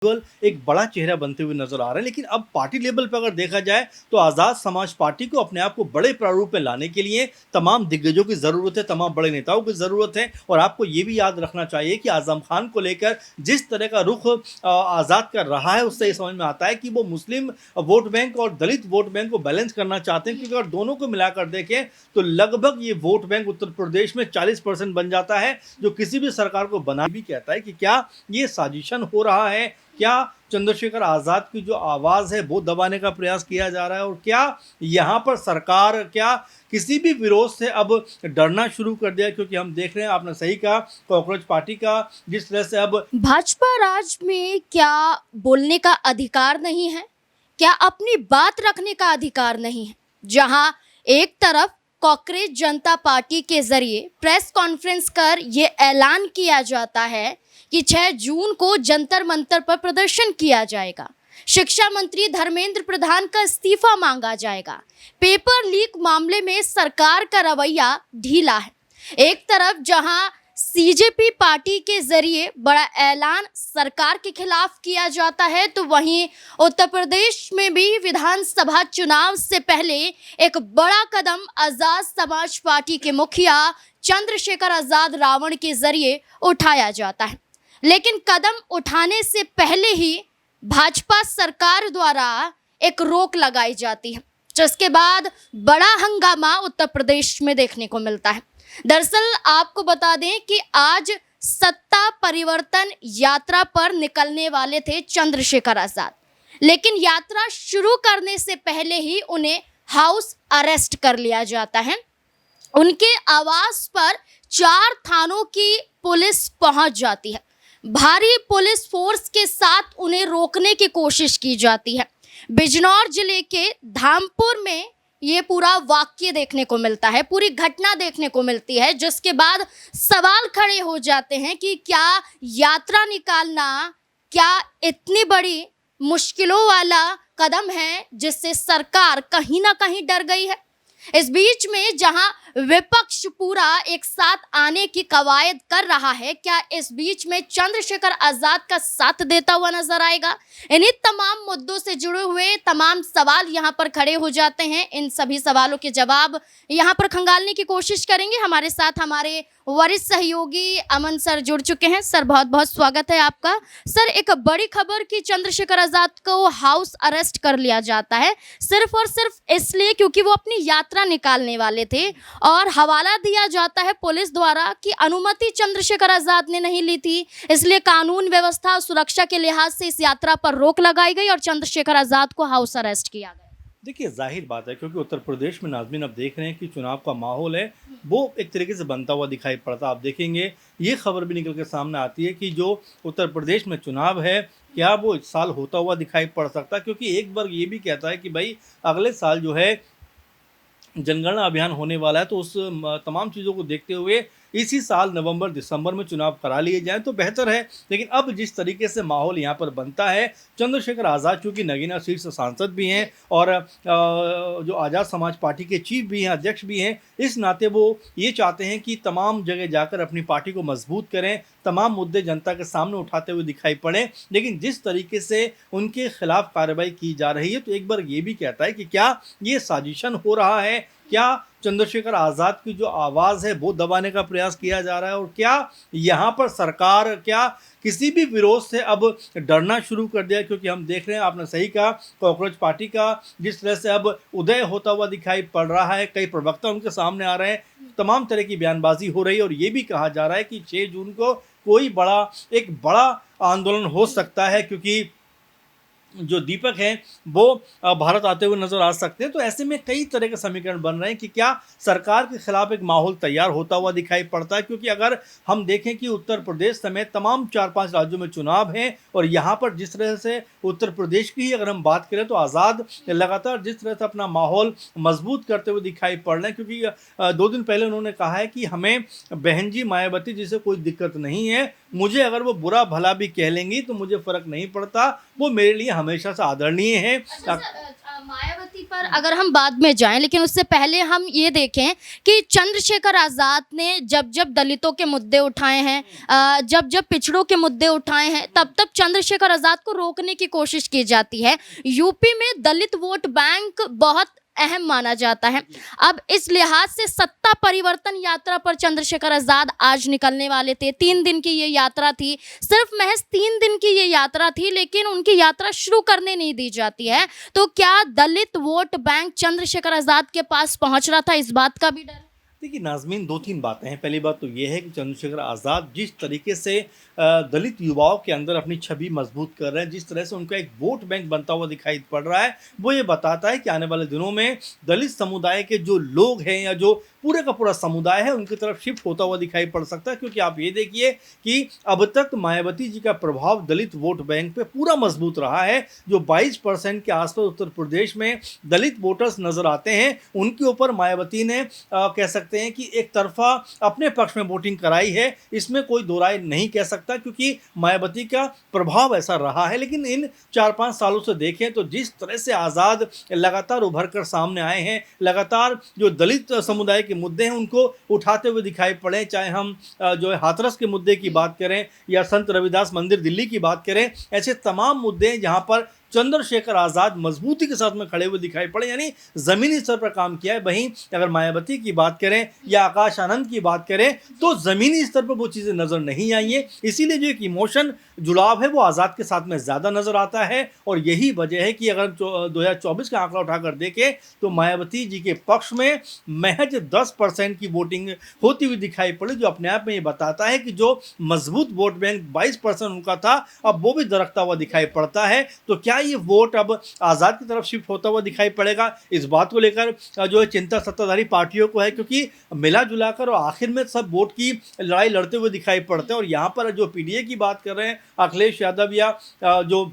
केवल एक बड़ा चेहरा बनते हुए नजर आ रहा है, लेकिन अब पार्टी लेवल पर अगर देखा जाए तो आज़ाद समाज पार्टी को अपने आप को बड़े प्रारूप में लाने के लिए तमाम दिग्गजों की ज़रूरत है, तमाम बड़े नेताओं की ज़रूरत है। और आपको ये भी याद रखना चाहिए कि आज़म खान को लेकर जिस तरह का रुख आज़ाद कर रहा है, उससे ये समझ में आता है कि वो मुस्लिम वोट बैंक और दलित वोट बैंक को बैलेंस करना चाहते हैं, क्योंकि अगर दोनों को मिलाकर देखें तो लगभग ये वोट बैंक उत्तर प्रदेश में 40% बन जाता है, जो किसी भी सरकार को बना भी कहता है कि क्या ये साजिशन हो रहा है, क्या चंद्रशेखर आज़ाद की जो आवाज़ है वो दबाने का प्रयास किया जा रहा है, और क्या यहाँ पर सरकार क्या किसी भी विरोध से अब डरना शुरू कर दिया। क्योंकि हम देख रहे हैं, आपने सही कहा, कॉकरोच पार्टी का जिस तरह से अब भाजपा राज में क्या बोलने का अधिकार नहीं है, क्या अपनी बात रखने का अधिकार नहीं है। जहां एक तरफ कांग्रेस जनता पार्टी के जरिए प्रेस कॉन्फ्रेंस कर ये ऐलान किया जाता है कि 6 जून को जंतर मंतर पर प्रदर्शन किया जाएगा, शिक्षा मंत्री धर्मेंद्र प्रधान का इस्तीफा मांगा जाएगा, पेपर लीक मामले में सरकार का रवैया ढीला है। एक तरफ जहां सीजेपी पार्टी के जरिए बड़ा ऐलान सरकार के खिलाफ किया जाता है, तो वहीं उत्तर प्रदेश में भी विधानसभा चुनाव से पहले एक बड़ा कदम आजाद समाज पार्टी के मुखिया चंद्रशेखर आजाद रावण के जरिए उठाया जाता है। लेकिन कदम उठाने से पहले ही भाजपा सरकार द्वारा एक रोक लगाई जाती है, जिसके बाद बड़ा हंगामा उत्तर प्रदेश में देखने को मिलता है। दरअसल आपको बता दें कि आज सत्ता परिवर्तन यात्रा पर निकलने वाले थे चंद्रशेखर आजाद, लेकिन यात्रा शुरू करने से पहले ही उन्हें हाउस अरेस्ट कर लिया जाता है। उनके आवास पर 4 थानों की पुलिस पहुंच जाती है, भारी पुलिस फोर्स के साथ उन्हें रोकने की कोशिश की जाती है। बिजनौर जिले के धामपुर में ये पूरा वाक्य देखने को मिलता है, पूरी घटना देखने को मिलती है, जिसके बाद सवाल खड़े हो जाते हैं कि क्या यात्रा निकालना क्या इतनी बड़ी मुश्किलों वाला कदम है जिससे सरकार कहीं ना कहीं डर गई है। इस बीच में जहां विपक्ष पूरा एक साथ आने की कवायद कर रहा है, क्या इस बीच में चंद्रशेखर आजाद का साथ देता हुआ नजर आएगा? इन्हीं तमाम मुद्दों से जुड़े हुए तमाम सवाल यहां पर खड़े हो जाते हैं। इन सभी सवालों के जवाब यहां पर खंगालने की कोशिश करेंगे। हमारे साथ हमारे वरिष्ठ सहयोगी अमन सर जुड़ चुके हैं। सर, बहुत बहुत स्वागत है आपका। सर, एक बड़ी खबर कि चंद्रशेखर आजाद को हाउस अरेस्ट कर लिया जाता है, सिर्फ और सिर्फ इसलिए क्योंकि वो अपनी यात्रा निकालने वाले थे, और हवाला दिया जाता है पुलिस द्वारा कि अनुमति चंद्रशेखर आजाद ने नहीं ली थी, इसलिए कानून व्यवस्था और सुरक्षा के लिहाज से इस यात्रा पर रोक लगाई गई और चंद्रशेखर आजाद को हाउस अरेस्ट किया गया। देखिए, जाहिर बात है, क्योंकि उत्तर प्रदेश में नाज़रीन अब देख रहे हैं कि चुनाव का माहौल है वो एक तरीके से बनता हुआ दिखाई पड़ता। आप देखेंगे, ये खबर भी निकल के सामने आती है कि जो उत्तर प्रदेश में चुनाव है, क्या वो इस साल होता हुआ दिखाई पड़ सकता है। क्योंकि एक वर्ग ये भी कहता है कि भाई अगले साल जो है जनगणना अभियान होने वाला है, तो उस तमाम चीज़ों को देखते हुए इसी साल नवंबर दिसंबर में चुनाव करा लिए जाएं तो बेहतर है। लेकिन अब जिस तरीके से माहौल यहाँ पर बनता है, चंद्रशेखर आज़ाद चूँकि नगीना सीट से सांसद भी हैं और जो आज़ाद समाज पार्टी के चीफ भी हैं, अध्यक्ष भी हैं, इस नाते वो ये चाहते हैं कि तमाम जगह जाकर अपनी पार्टी को मजबूत करें, तमाम मुद्दे जनता के सामने उठाते हुए दिखाई पड़े। लेकिन जिस तरीके से उनके खिलाफ कार्रवाई की जा रही है, तो एक बार ये भी कहता है कि क्या ये साजिशन हो रहा है, क्या चंद्रशेखर आज़ाद की जो आवाज़ है वो दबाने का प्रयास किया जा रहा है, और क्या यहाँ पर सरकार क्या किसी भी विरोध से अब डरना शुरू कर दिया। क्योंकि हम देख रहे हैं, आपने सही कहा, कॉकरोच पार्टी का जिस तरह से अब उदय होता हुआ दिखाई पड़ रहा है, कई प्रवक्ता उनके सामने आ रहे हैं, तमाम तरह की बयानबाजी हो रही है, और ये भी कहा जा रहा है कि 6 जून को कोई एक बड़ा आंदोलन हो सकता है, क्योंकि जो दीपक हैं वो भारत आते हुए नजर आ सकते हैं। तो ऐसे में कई तरह के समीकरण बन रहे हैं कि क्या सरकार के खिलाफ एक माहौल तैयार होता हुआ दिखाई पड़ता है। क्योंकि अगर हम देखें कि उत्तर प्रदेश समेत तमाम 4-5 राज्यों में चुनाव हैं, और यहाँ पर जिस तरह से उत्तर प्रदेश की ही अगर हम बात करें तो आज़ाद लगातार जिस तरह से अपना माहौल मजबूत करते हुए दिखाई पड़ रहे हैं। क्योंकि 2 दिन पहले उन्होंने कहा है कि हमें बहन जी मायावती जी से कोई दिक्कत नहीं है, मुझे अगर वो बुरा भला भी कह लेंगी तो मुझे फ़र्क नहीं पड़ता, वो मेरे लिए हमेशा से आदरणीय है। अच्छा, मायावती राजनीति पर अगर हम बाद में जाएं, लेकिन उससे पहले हम ये देखें कि चंद्रशेखर आज़ाद ने जब जब दलितों के मुद्दे उठाए हैं, जब जब पिछड़ों के मुद्दे उठाए हैं, तब तब चंद्रशेखर आज़ाद को रोकने की कोशिश की जाती है। यूपी में दलित वोट बैंक बहुत अहम माना जाता है। अब इस लिहाज से सत्ता परिवर्तन यात्रा पर चंद्रशेखर आज़ाद आज निकलने वाले थे। 3 दिन की ये यात्रा थी, सिर्फ महज 3 दिन की ये यात्रा थी, लेकिन उनकी यात्रा शुरू करने नहीं दी जाती है। तो क्या दलित वोट बैंक चंद्रशेखर आज़ाद के पास पहुंच रहा था, इस बात का भी डर है? देखिए नाज़मीन, 2-3 बातें हैं। पहली बात तो ये है कि चंद्रशेखर आज़ाद जिस तरीके से दलित युवाओं के अंदर अपनी छवि मजबूत कर रहे हैं, जिस तरह से उनका एक वोट बैंक बनता हुआ दिखाई पड़ रहा है, वो ये बताता है कि आने वाले दिनों में दलित समुदाय के जो लोग हैं या जो पूरे का पूरा समुदाय है उनकी तरफ शिफ्ट होता हुआ दिखाई पड़ सकता है। क्योंकि आप ये देखिए कि अब तक मायावती जी का प्रभाव दलित वोट बैंक पे पूरा मजबूत रहा है। जो 22% के आसपास उत्तर प्रदेश में दलित वोटर्स नजर आते हैं, उनके ऊपर मायावती ने कह सकते हैं कि एक तरफा अपने पक्ष में वोटिंग कराई है। इसमें कोई दो राय नहीं कह सकता, क्योंकि मायावती का प्रभाव ऐसा रहा है। लेकिन इन 4-5 सालों से देखें तो जिस तरह से आज़ाद लगातार उभर कर सामने आए हैं, लगातार जो दलित समुदाय के मुद्दे हैं उनको उठाते हुए दिखाई पड़े, चाहे हम जो है हाथरस के मुद्दे की बात करें या संत रविदास मंदिर दिल्ली की बात करें, ऐसे तमाम मुद्दे हैं जहां पर चंद्रशेखर आज़ाद मजबूती के साथ में खड़े हुए दिखाई पड़े, यानी ज़मीनी स्तर पर काम किया है। वहीं अगर मायावती की बात करें या आकाश आनंद की बात करें तो ज़मीनी स्तर पर वो चीज़ें नज़र नहीं आई हैं। इसीलिए जो एक इमोशन जुड़ाव है वो आज़ाद के साथ में ज़्यादा नज़र आता है। और यही वजह है कि अगर 2024 का आंकड़ा उठाकर देखें तो मायावती जी के पक्ष में महज 10% की वोटिंग होती हुई दिखाई पड़ी, जो अपने आप में ये बताता है कि जो मजबूत वोट बैंक 22% उनका था, अब वो भी दरकता हुआ दिखाई पड़ता है। तो क्या ये वोट अब आज़ाद की तरफ शिफ्ट होता हुआ दिखाई पड़ेगा, इस बात को लेकर जो है चिंता सत्ताधारी पार्टियों को है, क्योंकि मिला जुलाकर और आखिर में सब वोट की लड़ाई लड़ते हुए दिखाई पड़ते हैं। और यहाँ पर जो पीडीए की बात कर रहे हैं अखिलेश यादव या जो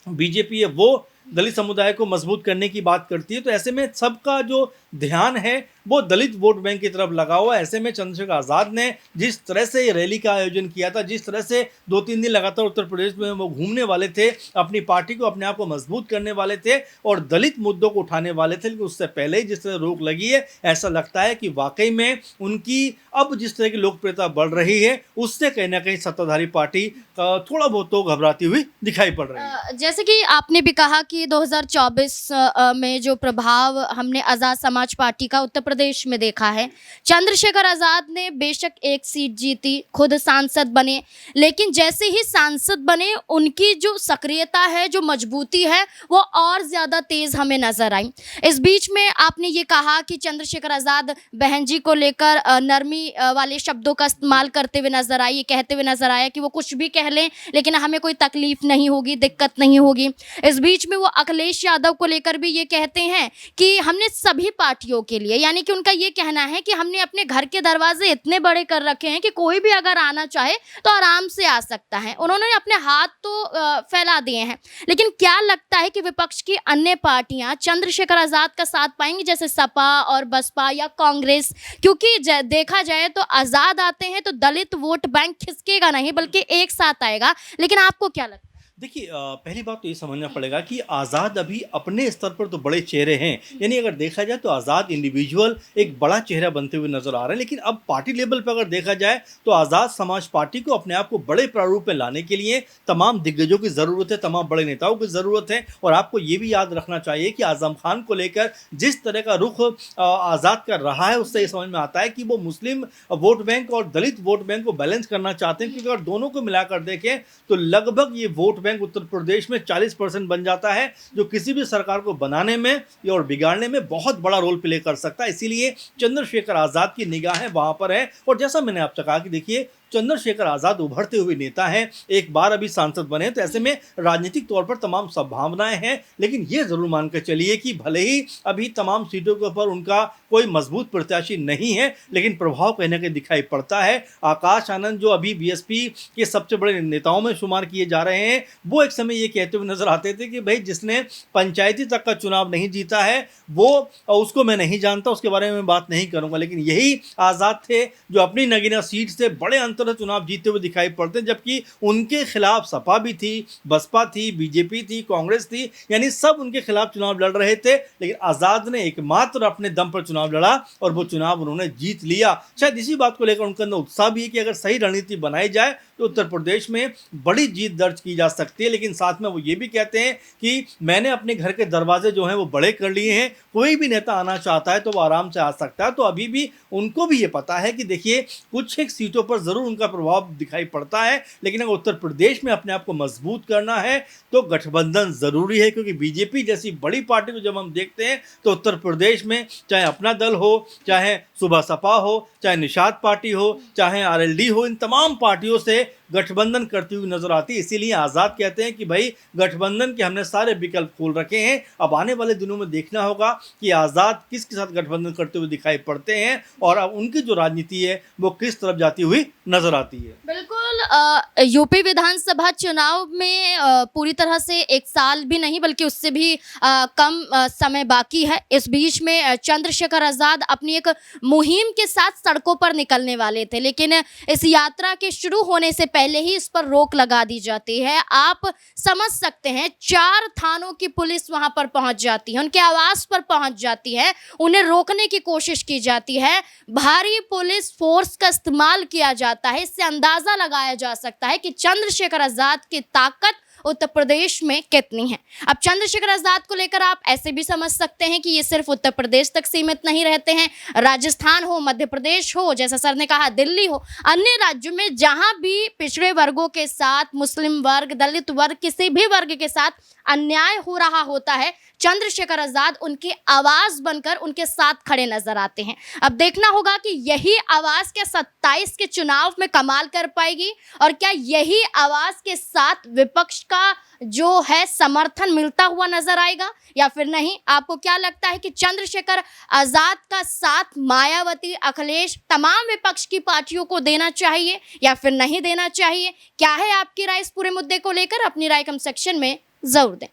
बीजेपी है, वो दलित समुदाय को मजबूत करने की बात करती है। तो ऐसे में सबका जो ध्यान है वो दलित वोट बैंक की तरफ लगा हुआ है। ऐसे में चंद्रशेखर आज़ाद ने जिस तरह से ये रैली का आयोजन किया था, जिस तरह से 2-3 दिन लगातार उत्तर प्रदेश में वो घूमने वाले थे, अपनी पार्टी को अपने आप को मजबूत करने वाले थे और दलित मुद्दों को उठाने वाले थे, लेकिन उससे पहले ही जिस तरह रोक लगी है, ऐसा लगता है कि वाकई में उनकी अब जिस तरह की लोकप्रियता बढ़ रही है उससे कहीं ना कहीं सत्ताधारी पार्टी थोड़ा बहुत तो घबराती हुई दिखाई पड़ रही है। जैसे कि आपने भी कहा कि 2024 में जो प्रभाव हमने आज़ाद समाज पार्टी का उत्तर प्रदेश में देखा है, चंद्रशेखर आज़ाद ने बेशक एक सीट जीती, खुद सांसद बने, लेकिन जैसे ही सांसद बने उनकी जो सक्रियता है, जो मजबूती है, वो और ज़्यादा तेज़ हमें नजर आई। इस बीच में आपने ये कहा कि चंद्रशेखर आज़ाद बहन जी को लेकर नरमी वाले शब्दों का इस्तेमाल करते हुए नजर आए, ये कहते हुए नजर आया कि वो कुछ भी कह लें लेकिन हमें कोई तकलीफ नहीं होगी, दिक्कत नहीं होगी। इस बीच में वो अखिलेश यादव को लेकर भी ये कहते हैं कि हमने सभी पार्टियों के लिए, यानी कि उनका ये कहना है कि हमने अपने घर के दरवाजे इतने बड़े कर रखे हैं कि कोई भी अगर आना चाहे तो आराम से आ सकता है। उन्होंने अपने हाथ तो फैला दिए हैं, लेकिन क्या लगता है कि विपक्ष की अन्य पार्टियां चंद्रशेखर आज़ाद का साथ पाएंगी, जैसे सपा और बसपा या कांग्रेस? क्योंकि देखा जाए तो आज़ाद आते हैं तो दलित वोट बैंक खिसकेगा नहीं बल्कि एक साथ आएगा, लेकिन आपको क्या लगता है? देखिए पहली बात तो ये समझना पड़ेगा कि आज़ाद अभी अपने स्तर पर तो बड़े चेहरे हैं, यानी अगर देखा जाए तो आज़ाद इंडिविजुअल एक बड़ा चेहरा बनते हुए नजर आ रहे हैं। लेकिन अब पार्टी लेवल पर अगर देखा जाए तो आज़ाद समाज पार्टी को अपने आप को बड़े प्रारूप में लाने के लिए तमाम दिग्गजों की ज़रूरत है, तमाम बड़े नेताओं की ज़रूरत है। और आपको ये भी याद रखना चाहिए कि आज़म खान को लेकर जिस तरह का रुख आज़ाद कर रहा है, उससे ये समझ में आता है कि वो मुस्लिम वोट बैंक और दलित वोट बैंक को बैलेंस करना चाहते हैं। क्योंकि अगर दोनों को मिलाकर देखें तो लगभग ये वोट बैंक उत्तर प्रदेश में 40% बन जाता है, जो किसी भी सरकार को बनाने में और बिगाड़ने में बहुत बड़ा रोल प्ले कर सकता है। इसीलिए चंद्रशेखर आज़ाद की निगाहें वहां पर है। और जैसा मैंने आपसे कहा कि देखिए चंद्रशेखर आज़ाद उभरते हुए नेता हैं, एक बार अभी सांसद बने, तो ऐसे में राजनीतिक तौर पर तमाम संभावनाएं हैं। लेकिन ये जरूर मानकर चलिए कि भले ही अभी तमाम सीटों के ऊपर उनका कोई मजबूत प्रत्याशी नहीं है, लेकिन प्रभाव कहीं ना कहीं दिखाई पड़ता है। आकाश आनंद जो अभी बीएसपी के सबसे बड़े नेताओं में शुमार किए जा रहे हैं, वो एक समय ये कहते हुए नजर आते थे कि भाई जिसने पंचायती तक का चुनाव नहीं जीता है वो उसको मैं नहीं जानता, उसके बारे में बात नहीं करूंगा। लेकिन यही आज़ाद थे जो अपनी नगीना सीट से बड़े तरह चुनाव जीतते हुए दिखाई पड़ते हैं, जबकि उनके खिलाफ सपा भी थी, बसपा थी, बीजेपी थी, कांग्रेस थी, यानी सब उनके खिलाफ चुनाव लड़ रहे थे। लेकिन आज़ाद ने एकमात्र अपने दम पर चुनाव लड़ा और वो चुनाव उन्होंने जीत लिया। शायद इसी बात को लेकर उनके अंदर उत्साह भी है कि अगर सही रणनीति बनाई जाए तो उत्तर प्रदेश में बड़ी जीत दर्ज की जा सकती है। लेकिन साथ में वो ये भी कहते हैं कि मैंने अपने घर के दरवाजे जो हैं वो बड़े कर लिए हैं, कोई भी नेता आना चाहता है तो वो आराम से आ सकता है। तो अभी भी उनको भी ये पता है कि देखिए कुछ एक सीटों पर ज़रूर उनका प्रभाव दिखाई पड़ता है, लेकिन अगर उत्तर प्रदेश में अपने आप को मजबूत करना है तो गठबंधन ज़रूरी है। क्योंकि बीजेपी जैसी बड़ी पार्टी को जब हम देखते हैं तो उत्तर प्रदेश में चाहे अपना दल हो, चाहे सुबह सपा हो, चाहे निषाद पार्टी हो, चाहे आरएलडी हो, इन तमाम पार्टियों से गठबंधन करती हुई नजर आती है। इसीलिए आज़ाद कहते हैं कि भाई गठबंधन के हमने सारे विकल्प खोल रखे हैं, अब आने वाले दिनों में देखना होगा कि आज़ाद किसके साथ गठबंधन करते हुए दिखाई पड़ते हैं और अब उनकी जो राजनीति है वो किस तरफ जाती हुई नजर आती है। बिल्कुल, यूपी विधानसभा चुनाव में पूरी तरह से एक साल भी नहीं बल्कि उससे भी कम समय बाकी है। इस बीच में चंद्रशेखर आज़ाद अपनी एक मुहिम के साथ सड़कों पर निकलने वाले थे, लेकिन इस यात्रा के शुरू होने से पहले ही इस पर रोक लगा दी जाती है। आप समझ सकते हैं 4 थानों की पुलिस वहां पर पहुंच जाती है, उनके आवास पर पहुंच जाती है, उन्हें रोकने की कोशिश की जाती है, भारी पुलिस फोर्स का इस्तेमाल किया जाता है। इससे अंदाजा लगाया जा सकता है कि चंद्रशेखर आज़ाद की ताकत उत्तर प्रदेश में कितनी है। अब चंद्रशेखर आज़ाद को लेकर आप ऐसे भी समझ सकते हैं कि ये सिर्फ उत्तर प्रदेश तक सीमित नहीं रहते हैं। राजस्थान हो, मध्य प्रदेश हो, जैसा सर ने कहा दिल्ली हो, अन्य राज्यों में जहां भी पिछड़े वर्गों के साथ, मुस्लिम वर्ग, दलित वर्ग, किसी भी वर्ग के साथ अन्याय हो रहा होता है, चंद्रशेखर आज़ाद उनकी आवाज बनकर उनके साथ खड़े नजर आते हैं। अब देखना होगा कि यही आवाज क्या 27 के चुनाव में कमाल कर पाएगी और क्या यही आवाज के साथ विपक्ष का जो है समर्थन मिलता हुआ नजर आएगा या फिर नहीं। आपको क्या लगता है कि चंद्रशेखर आज़ाद का साथ मायावती, अखिलेश, तमाम विपक्ष की पार्टियों को देना चाहिए या फिर नहीं देना चाहिए? क्या है आपकी राय इस पूरे मुद्दे को लेकर? अपनी राय कमेंट सेक्शन में जरूर दें।